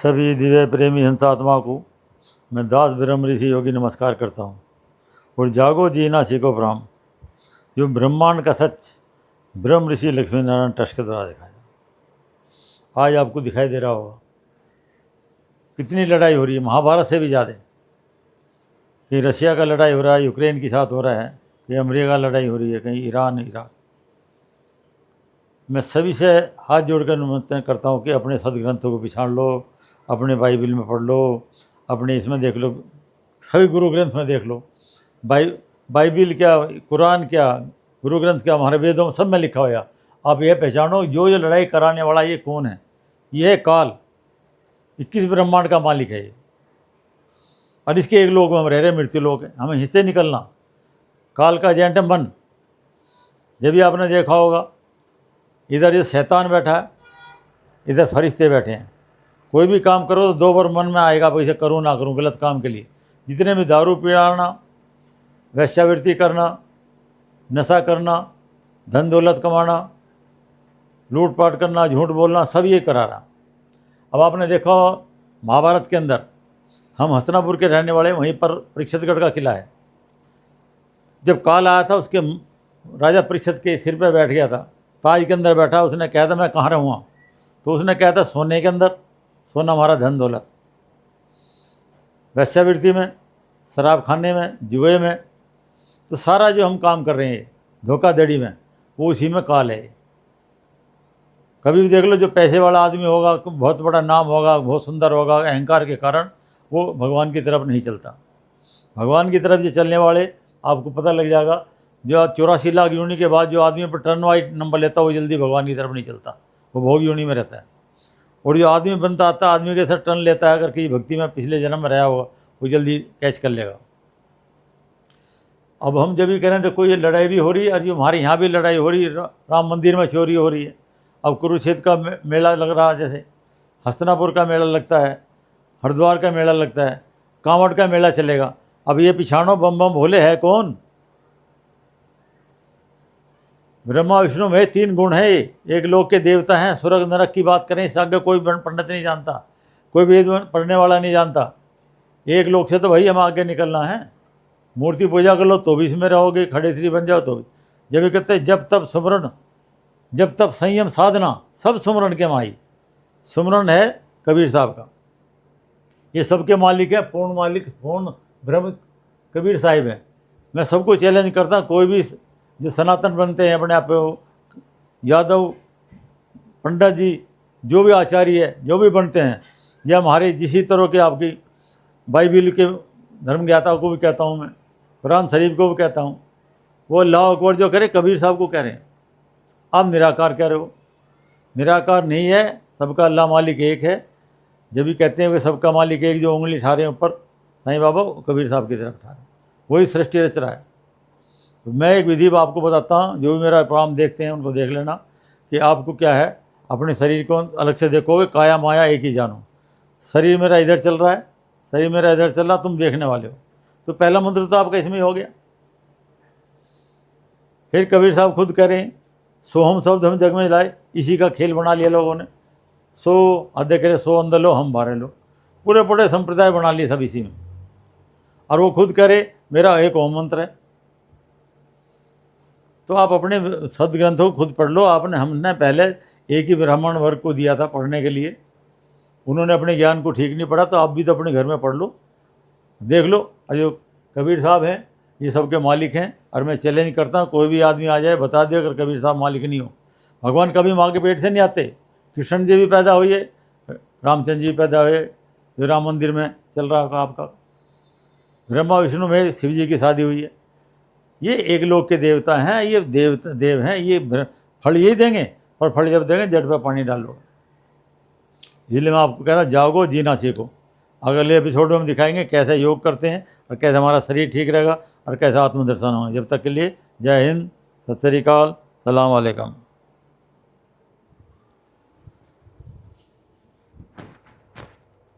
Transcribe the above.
सभी दिव्य प्रेमी हंसात्मा को मैं दास ब्रह्म ऋषि योगी नमस्कार करता हूँ। और जागो जीना सीखो प्राण, जो ब्रह्मांड का सच ब्रह्म ऋषि लक्ष्मी नारायण ट्रस्ट के द्वारा दिखाया। आज आपको दिखाई दे रहा होगा कितनी लड़ाई हो रही है, महाभारत से भी ज़्यादा। कहीं रशिया का लड़ाई हो रहा है, यूक्रेन के साथ हो रहा है, कहीं अमेरिका का लड़ाई हो रही है, कहीं ईरान इराक। मैं सभी से हाथ जोड़कर निमंत्रण करता हूँ कि अपने सदग्रंथों को पिछाड़ लो, अपने बाइबल में पढ़ लो, अपने इसमें देख लो, सभी गुरु ग्रंथ में देख लो। बाइबल क्या, कुरान क्या, गुरु ग्रंथ क्या, हमारे वेदों में सब में लिखा हुआ। आप ये पहचानो जो लड़ाई कराने वाला ये कौन है। ये है काल, 21 ब्रह्मांड का मालिक है ये। और इसके एक लोग हम रह रहे मृत्यु लोग हैं, हमें हिस्से निकलना। काल का एजेंट है मन। जब भी आपने देखा होगा इधर ये शैतान बैठा है, इधर फरिश्ते बैठे हैं। कोई भी काम करो तो 2 बार मन में आएगा भाई इसे करूँ ना करूँ, गलत काम के लिए। जितने भी दारू पिलाना, वैश्यावृत्ति करना, नशा करना, धन दौलत कमाना, लूटपाट करना, झूठ बोलना, सब ये करा रहा। अब आपने देखा महाभारत के अंदर, हम हस्तिनापुर के रहने वाले, वहीं पर परीक्षितगढ़ का किला है। जब काल आया था उसके राजा परीक्षित के सिर पर बैठ गया था, ताज के अंदर बैठा। उसने कहा था मैं कहाँ रहूँगा, तो उसने कहा था सोने के अंदर, सोना हमारा धन दौलत। वैश्यावृत्ति में, शराब खाने में, जुए में, तो सारा जो हम काम कर रहे हैं धोखाधड़ी में, वो उसी में काल है। कभी भी देख लो, जो पैसे वाला आदमी होगा, बहुत बड़ा नाम होगा, बहुत सुंदर होगा, अहंकार के कारण वो भगवान की तरफ नहीं चलता। भगवान की तरफ जो चलने वाले, आपको पता लग जाएगा, जो 84 लाख योनि के बाद जो आदमी पर टर्न वाइट नंबर लेता है वो जल्दी भगवान की तरफ नहीं चलता, वो भोग योनि में रहता है। और जो आदमी बनता आता है, आदमी के साथ टर्न लेता है, अगर कहीं भक्ति में पिछले जन्म में रहा होगा, वो जल्दी कैच कर लेगा। अब हम जब भी करें तो कोई लड़ाई भी हो रही है, और जो हमारे यहाँ भी लड़ाई हो रही है, राम मंदिर में चोरी हो रही है। अब कुरुक्षेत्र का मेला लग रहा है, जैसे हस्तिनापुर का मेला लगता है, हरिद्वार का मेला लगता है, कांवड़ का मेला चलेगा। अब ये पिछाड़ो बम बम भोले है कौन? ब्रह्मा विष्णु में 3 गुण है। एक लोक के देवता हैं। स्वर्ग नरक की बात करें, इस आगे कोई पंडित नहीं जानता, कोई वेद पढ़ने वाला नहीं जानता। एक लोक से तो भाई हम आगे निकलना है। मूर्ति पूजा कर लो तो भी इसमें रहोगे, खड़े श्री बन जाओ तो भी। जब ये कहते हैं जब तब सुमरन, जब तब संयम साधना, सब सुमरन के माई। सुमरन है कबीर साहब का, ये सबके मालिक है, पूर्ण मालिक, पूर्ण ब्रह्म कबीर साहिब है। मैं सबको चैलेंज करता हूँ, कोई भी जो सनातन बनते हैं अपने आप यादव, पंडित जी, जो भी आचार्य है, जो भी बनते हैं, या हमारे जिसी तरह के आपकी बाइबल के धर्म ज्ञाता को भी कहता हूँ मैं, कुरान शरीफ को भी कहता हूँ, वो अल्लाह अकबर जो करे कबीर साहब को कह रहे हैं। आप निराकार कह रहे हो, निराकार नहीं है, सबका अल्लाह मालिक एक है। जब भी कहते हैं कि सबका मालिक एक, जो उंगली उठा रहे हैं ऊपर साईं बाबा, कबीर साहब की तरफ उठा रहे हैं, वही सृष्टि रच रहा है। तो मैं एक विधि आपको बताता हूँ, जो भी मेरा प्रोग्राम देखते हैं उनको देख लेना कि आपको क्या है। अपने शरीर को अलग से देखोगे, काया माया एक ही जानो। शरीर मेरा इधर चल रहा है, शरीर मेरा इधर चल रहा, तुम देखने वाले हो। तो पहला मंत्र तो आपका इसमें हो गया। फिर कबीर साहब खुद कह रहे हैं, सोहम शब्द हम जग में लाए, इसी का खेल बना लिया लोगों ने। सो आधे करे, सो अंदर लो हम बाहर लो, पूरे पूरे संप्रदाय बना लिए सब इसी में। और वो खुद करे मेरा एक ओम मंत्र है। तो आप अपने सदग्रंथों को खुद पढ़ लो। हमने पहले एक ही ब्राह्मण वर्ग को दिया था पढ़ने के लिए, उन्होंने अपने ज्ञान को ठीक नहीं पढ़ा, तो आप भी तो अपने घर में पढ़ लो, देख लो। और जो कबीर साहब हैं ये सबके मालिक हैं। और मैं चैलेंज करता हूँ, कोई भी आदमी आ जाए बता दे अगर कबीर साहब मालिक नहीं हो। भगवान कभी माँ के पेट से नहीं आते। कृष्ण जी भी पैदा हुए, रामचंद्र जी पैदा हुए, जो राम मंदिर में चल रहा होगा आपका। ब्रह्मा विष्णु में शिव जी की शादी हुई है। ये एक लोक के देवता हैं, ये देव हैं, ये फल यही देंगे। पर फल जब देंगे जड़ पर पानी डाल लो। इसलिए मैं आपको कहता जागो जीना सीखो। अगले एपिसोड में हम दिखाएंगे कैसे योग करते हैं और कैसे हमारा शरीर ठीक रहेगा और कैसे आत्मदर्शन होगा। जब तक के लिए जय हिंद, सत श्री अकाल, सलाम वालेकुम।